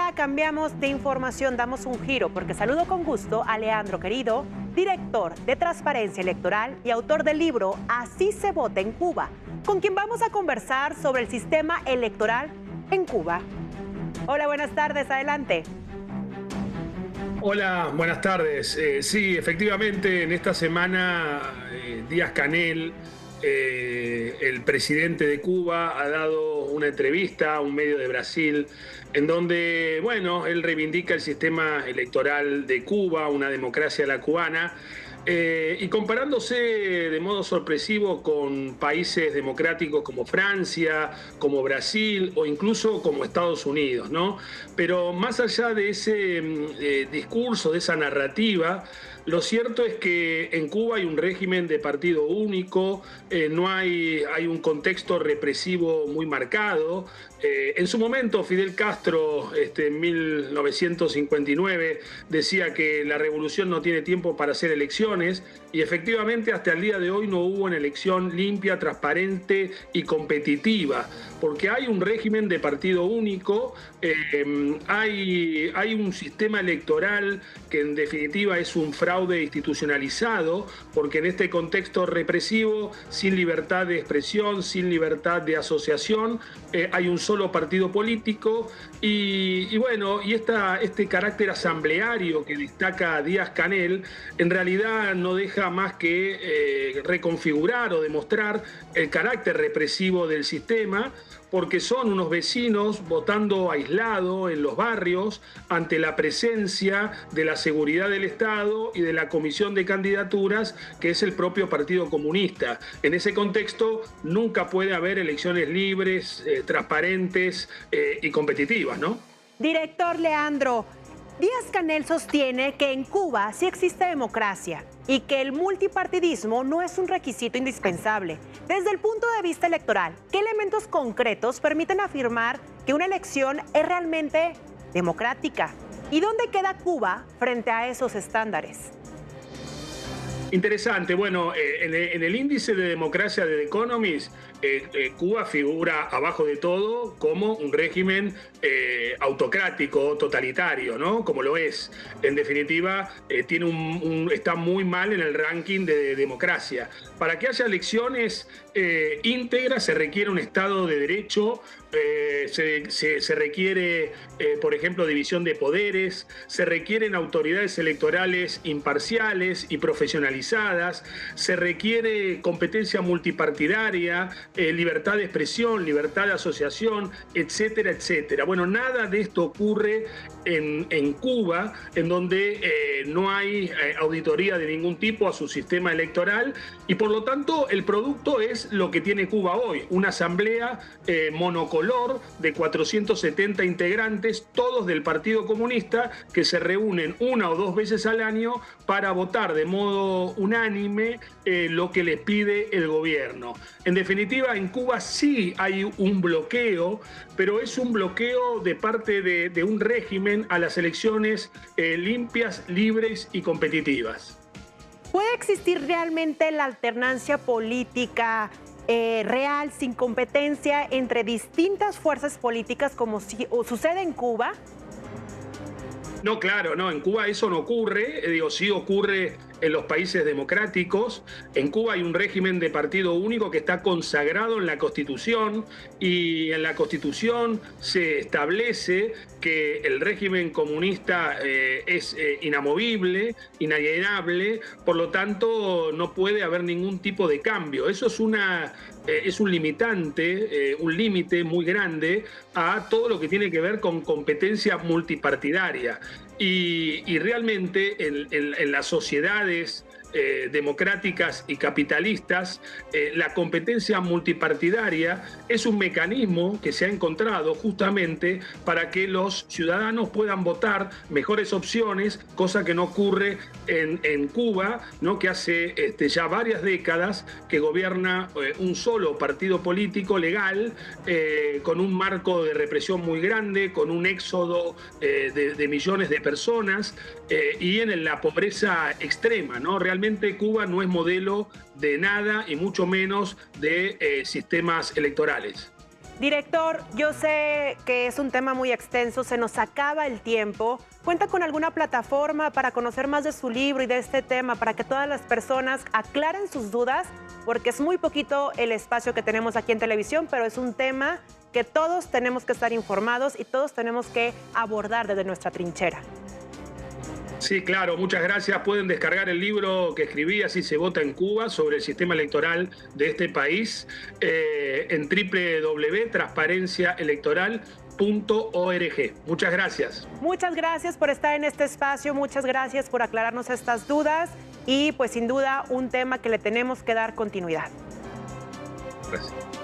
ahora cambiamos de información, damos un giro, porque saludo con gusto a Leandro Querido, director de Transparencia Electoral y autor del libro Así se vota en Cuba, con quien vamos a conversar sobre el sistema electoral en Cuba. Hola, buenas tardes, adelante. Hola, buenas tardes. Sí, efectivamente, en esta semana Díaz-Canel, el presidente de Cuba, ha dado una entrevista a un medio de Brasil en donde, bueno, él reivindica el sistema electoral de Cuba, una democracia a la cubana, y comparándose de modo sorpresivo con países democráticos como Francia, como Brasil o incluso como Estados Unidos, ¿no? Pero más allá de ese discurso, de esa narrativa, lo cierto es que en Cuba hay un régimen de partido único, hay un contexto represivo muy marcado. En su momento, Fidel Castro, en 1959, decía que la revolución no tiene tiempo para hacer elecciones, y efectivamente hasta el día de hoy no hubo una elección limpia, transparente y competitiva, porque hay un régimen de partido único, hay un sistema electoral que en definitiva es un fraude institucionalizado, porque en este contexto represivo, sin libertad de expresión, sin libertad de asociación, hay un solo partido político y este carácter asambleario que destaca Díaz-Canel en realidad no deja más que reconfigurar o demostrar el carácter represivo del sistema, porque son unos vecinos votando aislado en los barrios ante la presencia de la seguridad del Estado y de la comisión de candidaturas, que es el propio Partido Comunista. En ese contexto nunca puede haber elecciones libres, transparentes y competitivas, ¿no? Director Leandro, Díaz-Canel sostiene que en Cuba sí existe democracia y que el multipartidismo no es un requisito indispensable. Desde el punto de vista electoral, ¿qué elementos concretos permiten afirmar que una elección es realmente democrática? ¿Y dónde queda Cuba frente a esos estándares? Interesante. Bueno, en el índice de democracia de The Economist, Cuba figura abajo de todo como un régimen autocrático, totalitario, ¿no? Como lo es. En definitiva, está muy mal en el ranking de democracia. Para que haya elecciones íntegras se requiere un Estado de Derecho, se requiere, por ejemplo, división de poderes, se requieren autoridades electorales imparciales y profesionalizadas, se requiere competencia multipartidaria, libertad de expresión, libertad de asociación, etcétera, etcétera. Bueno, nada de esto ocurre en Cuba, en donde no hay auditoría de ningún tipo a su sistema electoral, y por lo tanto el producto es lo que tiene Cuba hoy, una asamblea monocolor de 470 integrantes, todos del Partido Comunista, que se reúnen una o dos veces al año para votar de modo unánime lo que les pide el gobierno. En definitiva, en Cuba sí hay un bloqueo, pero es un bloqueo de parte de un régimen a las elecciones limpias, libres y competitivas. ¿Puede existir realmente la alternancia política real, sin competencia entre distintas fuerzas políticas como sucede en Cuba? No, claro, no, en Cuba eso no ocurre, sí ocurre en los países democráticos. En Cuba hay un régimen de partido único que está consagrado en la Constitución, y en la Constitución se establece que el régimen comunista es inamovible, inalienable, por lo tanto no puede haber ningún tipo de cambio. Eso es un limitante, un límite muy grande a todo lo que tiene que ver con competencia multipartidaria. Y realmente en las sociedades democráticas y capitalistas, la competencia multipartidaria es un mecanismo que se ha encontrado justamente para que los ciudadanos puedan votar mejores opciones, cosa que no ocurre en Cuba, ¿no? Que hace ya varias décadas que gobierna un solo partido político legal, con un marco de represión muy grande, con un éxodo de millones de personas, y en la pobreza extrema, ¿no? Realmente Cuba no es modelo de nada, y mucho menos de sistemas electorales. Director, yo sé que es un tema muy extenso, se nos acaba el tiempo. ¿Cuenta con alguna plataforma para conocer más de su libro y de este tema, para que todas las personas aclaren sus dudas? Porque es muy poquito el espacio que tenemos aquí en televisión, pero es un tema que todos tenemos que estar informados y todos tenemos que abordar desde nuestra trinchera. Sí, claro, muchas gracias. Pueden descargar el libro que escribí, Así se vota en Cuba, sobre el sistema electoral de este país, en www.transparenciaelectoral.org. Muchas gracias. Muchas gracias por estar en este espacio, muchas gracias por aclararnos estas dudas y pues sin duda un tema que le tenemos que dar continuidad. Gracias.